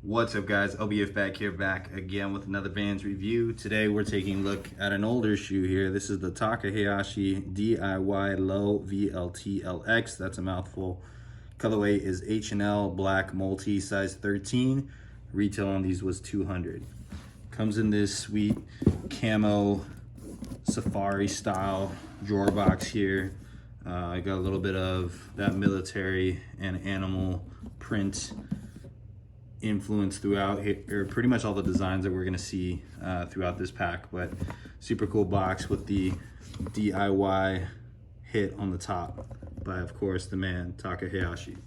What's up guys, LBF back again with another Vans review. Today we're taking a look at an older shoe here. This is the Taka Hayashi DIY Low VLT LX. That's a mouthful. Colorway is H&L Black Multi size 13. Retail on these was $200. Comes in this sweet camo safari style drawer box here. I got a little bit of that military and animal print influence throughout here, pretty much all the designs that we're going to see throughout this pack. But super cool box with the DIY hit on the top by, of course, the man Taka Hayashi.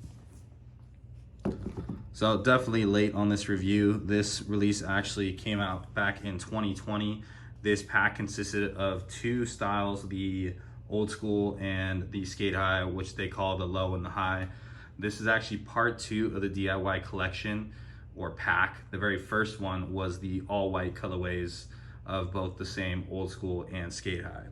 So definitely late on this review. This release actually came out back in 2020. This pack consisted of two styles, the old school and the skate high, which they call the low and the high. This is actually part two of the DIY collection or pack. The very first one was the all white colorways of both the same old school and skate high.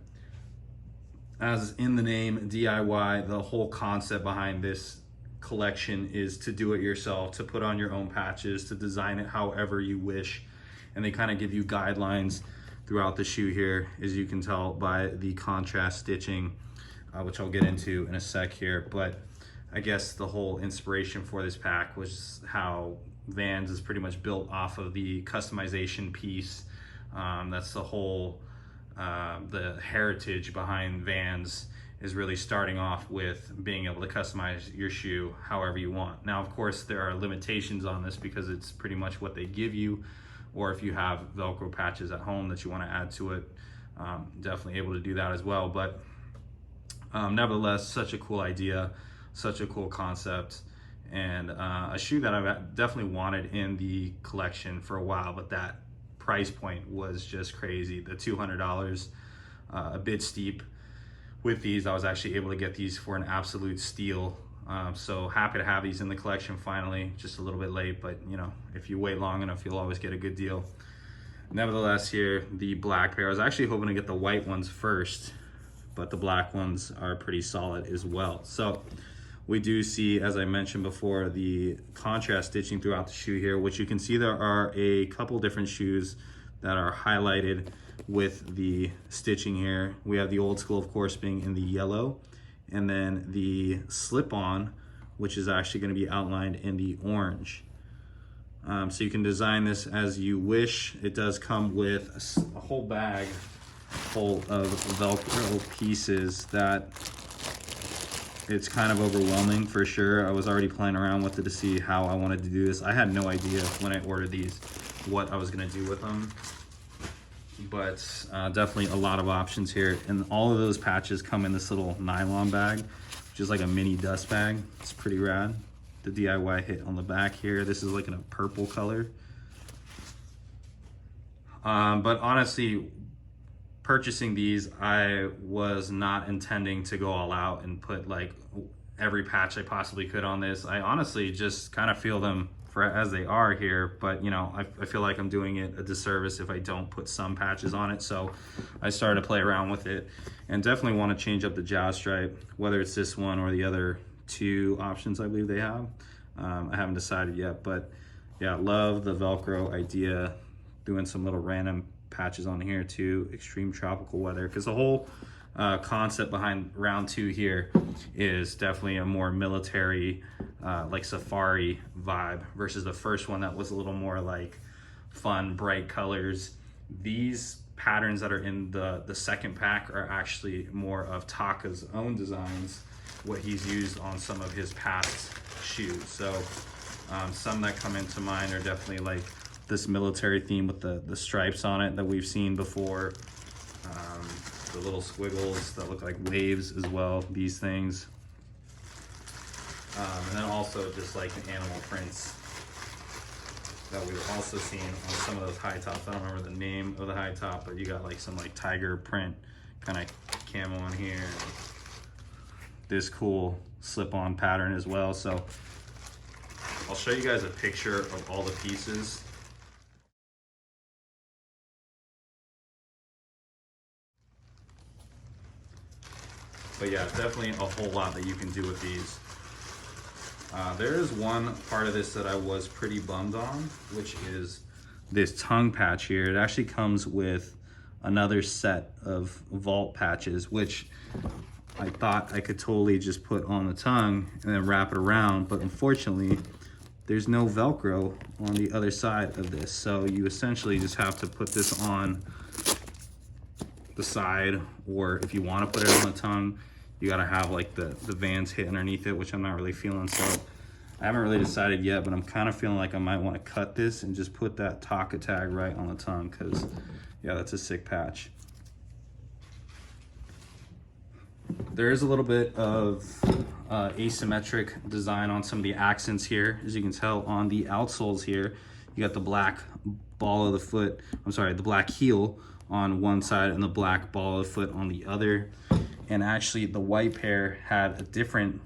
As in the name DIY, the whole concept behind this collection is to do it yourself, to put on your own patches, to design it however you wish. And they kind of give you guidelines throughout the shoe here, as you can tell by the contrast stitching, which I'll get into in a sec here. But I guess the whole inspiration for this pack was how Vans is pretty much built off of the customization piece. That's the whole, the heritage behind Vans is really starting off with being able to customize your shoe however you want. Now, of course, there are limitations on this because it's pretty much what they give you, or if you have Velcro patches at home that you want to add to it, definitely able to do that as well. But nevertheless, such a cool idea. Such a cool concept, and a shoe that I've definitely wanted in the collection for a while, but that price point was just crazy. The $200, a bit steep. With these, I was actually able to get these for an absolute steal. So happy to have these in the collection finally. Just a little bit late, but you know, if you wait long enough, you'll always get a good deal. Nevertheless, here, the black pair. I was actually hoping to get the white ones first, but the black ones are pretty solid as well. So we do see, as I mentioned before, the contrast stitching throughout the shoe here, which you can see there are a couple different shoes that are highlighted with the stitching here. We have the old school, of course, being in the yellow, and then the slip-on, which is actually going to be outlined in the orange. So you can design this as you wish. It does come with a whole bag full of Velcro pieces that it's kind of overwhelming for sure. I was already playing around with it to see how I wanted to do this. I had no idea when I ordered these what I was gonna do with them, but definitely a lot of options here. And all of those patches come in this little nylon bag, which is like a mini dust bag. It's pretty rad. The DIY hit on the back here. This is like in a purple color. But honestly, purchasing these, I was not intending to go all out and put like every patch I possibly could on this. I honestly just kind of feel them for as they are here, but you know, I feel like I'm doing it a disservice if I don't put some patches on it. So I started to play around with it and definitely want to change up the jowl stripe, whether it's this one or the other two options I believe they have. I haven't decided yet, but yeah, love the Velcro idea. Doing some little random patches on here too, extreme tropical weather, because the whole concept behind round two here is definitely a more military, like safari vibe versus the first one that was a little more like fun, bright colors. These patterns that are in the second pack are actually more of Taka's own designs, what he's used on some of his past shoes. So some that come into mind are definitely like this military theme with the stripes on it that we've seen before. The little squiggles that look like waves as well, these things. And then also just like the animal prints that we've also seen on some of those high tops. I don't remember the name of the high top, but you got like some like tiger print kind of camo on here. This cool slip-on pattern as well. So I'll show you guys a picture of all the pieces. But yeah, definitely a whole lot that you can do with these. There is one part of this that I was pretty bummed on, which is this tongue patch here. It actually comes with another set of vault patches, which I thought I could totally just put on the tongue and then wrap it around, but unfortunately there's no Velcro on the other side of this. So you essentially just have to put this on the side, or if you want to put it on the tongue, you got to have like the Vans hit underneath it, which I'm not really feeling. So I haven't really decided yet, but I'm kind of feeling like I might want to cut this and just put that Taka tag right on the tongue, because yeah, that's a sick patch. There is a little bit of asymmetric design on some of the accents here. As you can tell on the outsoles here, you got the black ball of the foot, the black heel on one side and the black ball of the foot on the other. And actually the white pair had a different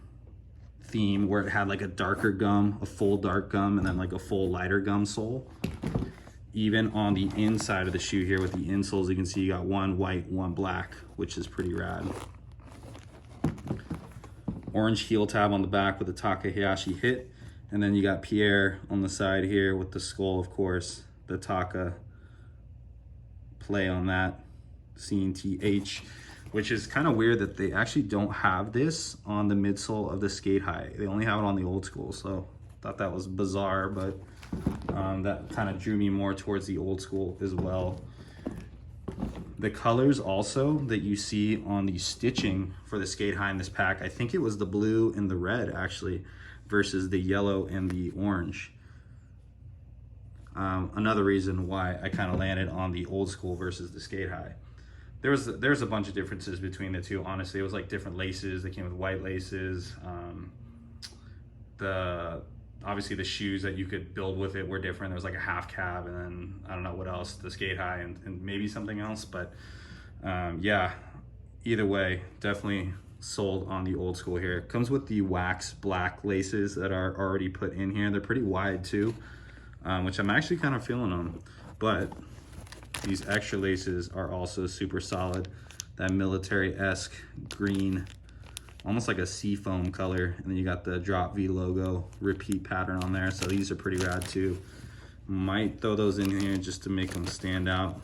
theme where it had like a darker gum, a full dark gum, and then like a full lighter gum sole. Even on the inside of the shoe here with the insoles, you can see you got one white, one black, which is pretty rad. Orange heel tab on the back with the Taka Hayashi hit, and then you got Pierre on the side here with the skull, of course, the Taka play on that, CNTH, which is kind of weird that they actually don't have this on the midsole of the Skate High. They only have it on the old school, so thought that was bizarre, but that kind of drew me more towards the old school as well. The colors also that you see on the stitching for the Skate High in this pack, I think it was the blue and the red actually, versus the yellow and the orange. Another reason why I kind of landed on the old school versus the Skate High. There's a bunch of differences between the two, honestly. It was like different laces. They came with white laces. Obviously the shoes that you could build with it were different. There was like a half cab, and then I don't know what else, the Skate High and maybe something else. But yeah, either way, definitely sold on the old school here. It comes with the wax black laces that are already put in here. They're pretty wide too, which I'm actually kind of feeling on. But these extra laces are also super solid. That military-esque green, almost like a seafoam color, and then you got the Drop V logo repeat pattern on there. So these are pretty rad too. Might throw those in here just to make them stand out.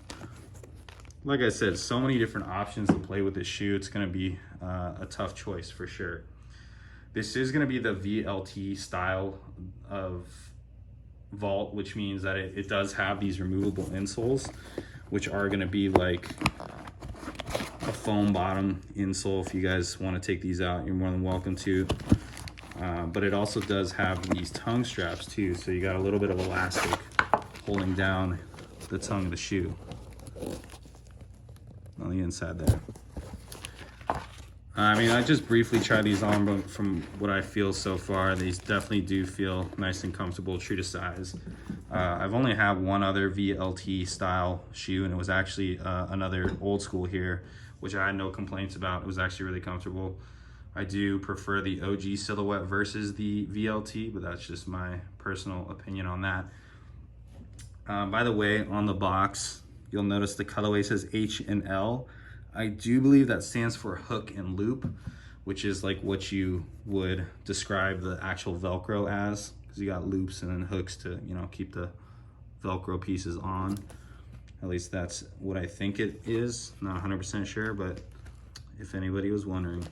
Like I said, so many different options to play with this shoe. It's going to be a tough choice for sure. This is going to be the VLT style of vault, which means that it does have these removable insoles, which are going to be like a foam bottom insole. If you guys want to take these out, you're more than welcome to. But it also does have these tongue straps too, so you got a little bit of elastic holding down the tongue of the shoe on the inside there. I mean, I just briefly tried these on, but from what I feel so far, these definitely do feel nice and comfortable, true to size. I've only had one other VLT style shoe, and it was actually another old school here, which I had no complaints about. It was actually really comfortable. I do prefer the OG silhouette versus the VLT, but that's just my personal opinion on that. By the way, on the box, you'll notice the colorway says H and L. I do believe that stands for hook and loop, which is like what you would describe the actual Velcro as, because you got loops and then hooks to, you know, keep the Velcro pieces on. At least that's what I think it is. Not 100% sure, but if anybody was wondering.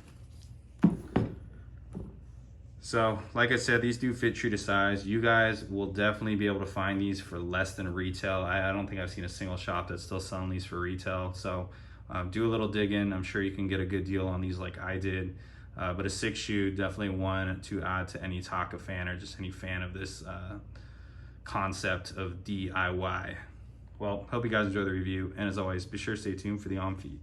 So, like I said, these do fit true to size. You guys will definitely be able to find these for less than retail. I don't think I've seen a single shop that's still selling these for retail. So do a little digging. I'm sure you can get a good deal on these like I did. But a sick shoe, definitely one to add to any Taka fan or just any fan of this concept of DIY. Well, hope you guys enjoy the review. And as always, be sure to stay tuned for the on feed.